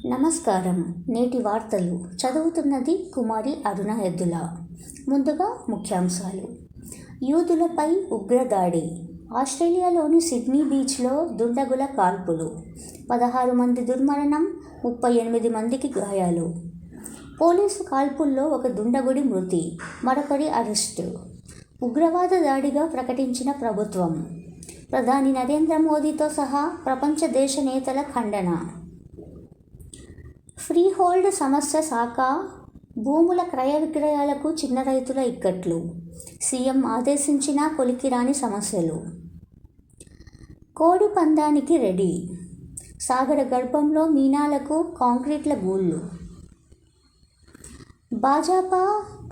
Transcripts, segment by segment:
నమస్కారం. నేటి వార్తలు చదువుతున్నది కుమారి అరుణ ఎద్దుల. ముందుగా ముఖ్యాంశాలు. యూదులపై ఉగ్రదాడి. ఆస్ట్రేలియాలోని సిడ్నీ బీచ్లో దుండగుల కాల్పులు. 16 మంది దుర్మరణం, 38 మందికి గాయాలు. పోలీసు కాల్పుల్లో ఒక దుండగుడి మృతి, మరొకరి అరెస్టు. ఉగ్రవాద దాడిగా ప్రకటించిన ప్రభుత్వం. ప్రధాని నరేంద్ర మోదీతో సహా ప్రపంచ దేశ నేతల ఖండన. ఫ్రీహోల్డ్ సమస్య శాఖ భూముల క్రయ విక్రయాలకు చిన్న రైతుల ఇక్కట్లు. సీఎం ఆదేశించిన కొలికిరాని సమస్యలు. కోడి పందానికి రెడీ. సాగర గర్భంలో మీనాలకు కాంక్రీట్ల గూళ్ళు. భాజపా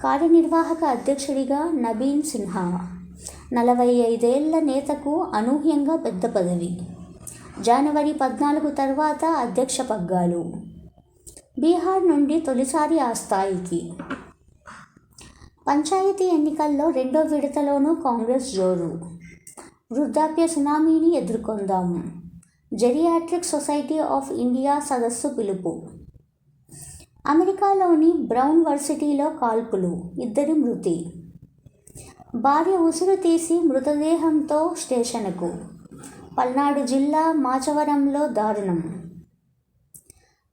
కార్యనిర్వాహక అధ్యక్షుడిగా నవీన్ సిన్హా. 45 ఏళ్ల నేతకు అనూహ్యంగా పెద్ద పదవి. జనవరి 14 తర్వాత అధ్యక్ష పగ్గాలు. బీహార్ నుండి తొలిసారి ఆ స్థాయికి. పంచాయతీ ఎన్నికల్లో రెండో విడతలోనూ కాంగ్రెస్ జోరు. వృద్ధాప్య సునామీని ఎదుర్కొందాం. జెరియాట్రిక్ సొసైటీ ఆఫ్ ఇండియా సదస్సు పిలుపు. అమెరికాలోని బ్రౌన్ వర్సిటీలో కాల్పులు, 2 మృతి. భార్య ఉసురు తీసి మృతదేహంతో స్టేషన్కు. పల్నాడు జిల్లా మాచవరంలో దారుణం.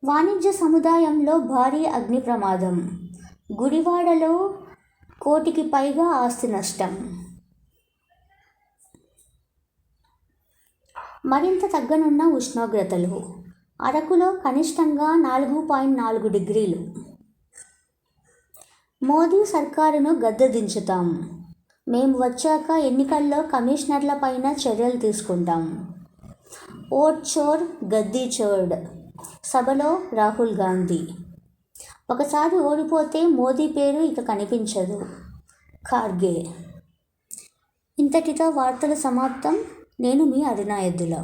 వాణిజ్య సముదాయంలో భారీ అగ్ని ప్రమాదం. గుడివాడలో 1 కోటికి పైగా ఆస్తి నష్టం. మరింత తగ్గనున్న ఉష్ణోగ్రతలు. అరకులో కనిష్టంగా 4.4 డిగ్రీలు. మోదీ సర్కారును గద్దెదించుతాం. మేము వచ్చాక ఎన్నికల్లో కమిషనర్లపైన చర్యలు తీసుకుంటాం. ఓట్ చోర్ గద్దీ చోర్డ్. సభలో రాహుల్ గాంధీ. ఒకసారి ఓడిపోతే మోదీ పేరు ఇక కనిపించదు. ఖార్గే. ఇంతటితో వార్తలు సమాప్తం. నేను మీ అరుణ ఎద్దుల.